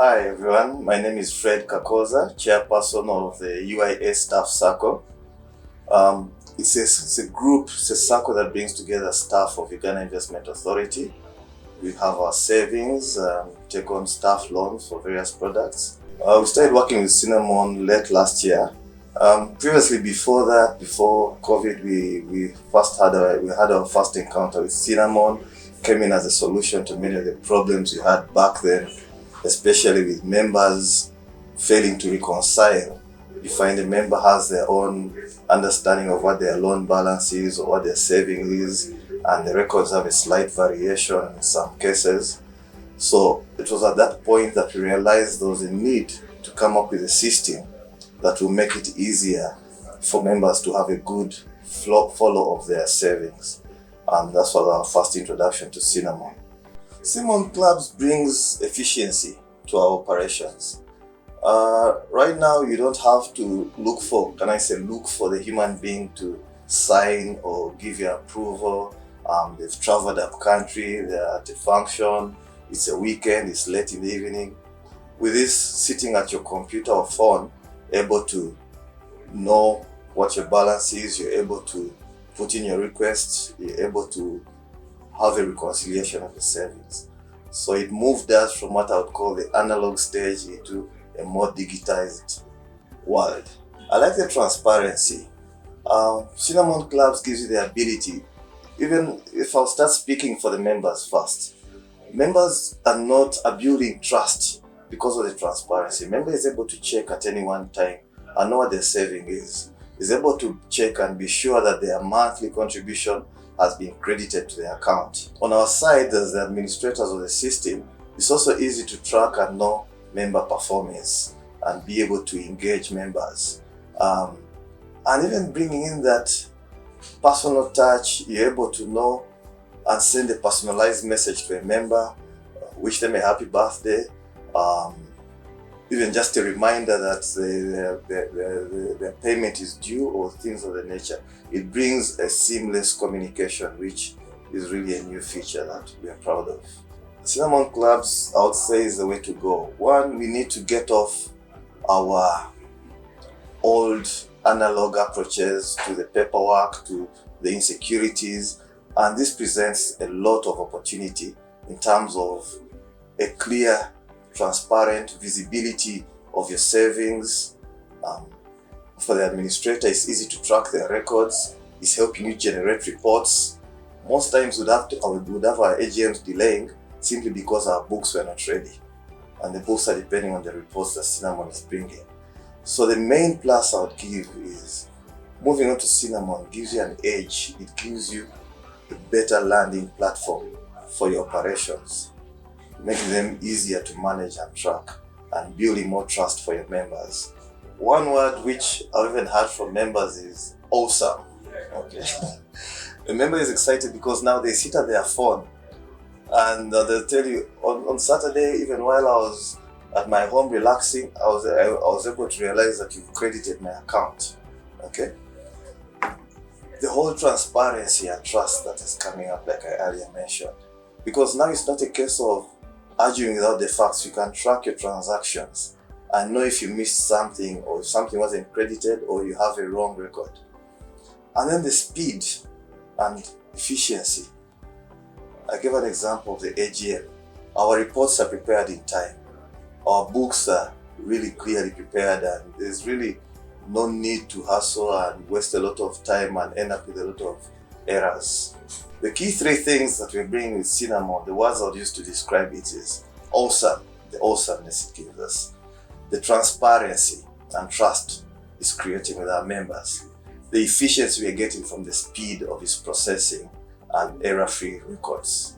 Hi everyone, my name is Fred Kakooza, Chairperson of the UIA Staff SACCO. It's a group, it's a SACCO that brings together staff of Uganda Investment Authority. We have our savings, take on staff loans for various products. We started working with Cinnamon late last year. Previously, before COVID, we had our first encounter with Cinnamon. Came in as a solution to many of the problems we had back then, especially with members failing to reconcile. You find a member has their own understanding of what their loan balance is or what their saving is, and the records have a slight variation in some cases. So it was at that point that we realized there was a need to come up with a system that will make it easier for members to have a good follow of their savings. And that's what our first introduction to Cinnamon. Cinnamon Clubs brings efficiency to our operations. Right now, you don't have to look for the human being to sign or give you approval. They've traveled up country, they're at a function, it's a weekend, it's late in the evening. With this, sitting at your computer or phone, able to know what your balance is, you're able to put in your requests, you're able to have a reconciliation of the savings. So it moved us from what I would call the analog stage into a more digitized world. I like the transparency. Cinnamon Clubs gives you the ability, even if I'll start speaking for the members first. Members are not building trust because of the transparency. Member is able to check at any one time and know what their saving is able to check and be sure that their monthly contribution has been credited to their account. On our side, as the administrators of the system, it's also easy to track and know member performance and be able to engage members. And even bringing in that personal touch, you're able to know and send a personalized message to a member, wish them a happy birthday, even just a reminder that their payment is due or things of the nature. It brings a seamless communication, which is really a new feature that we are proud of. Cinnamon Clubs, I would say, is the way to go. One, we need to get off our old analog approaches to the paperwork, to the insecurities, and this presents a lot of opportunity in terms of a clear, transparent visibility of your savings. For the administrator, it's easy to track their records. It's helping you generate reports. Most times we would have our AGMs delaying simply because our books were not ready, and the books are depending on the reports that Cinnamon is bringing. So the main plus I would give is moving on to Cinnamon gives you an edge. It gives you a better landing platform for your operations, making them easier to manage and track, and building more trust for your members. One word which I've even heard from members is awesome. Okay. The member is excited because now they sit at their phone and they'll tell you, on Saturday, even while I was at my home relaxing, I was able to realize that you've credited my account. Okay. The whole transparency and trust that is coming up, like I earlier mentioned, because now it's not a case of arguing without the facts. You can track your transactions and know if you missed something or if something wasn't credited or you have a wrong record. And then the speed and efficiency. I give an example of the AGM. Our reports are prepared in time. Our books are really clearly prepared, and there's really no need to hustle and waste a lot of time and end up with a lot of errors. The key three things that we're bringing with Cinnamon, the words I would use to describe it is awesome, the awesomeness it gives us. The transparency and trust is creating with our members. The efficiency we're getting from the speed of its processing and error-free records.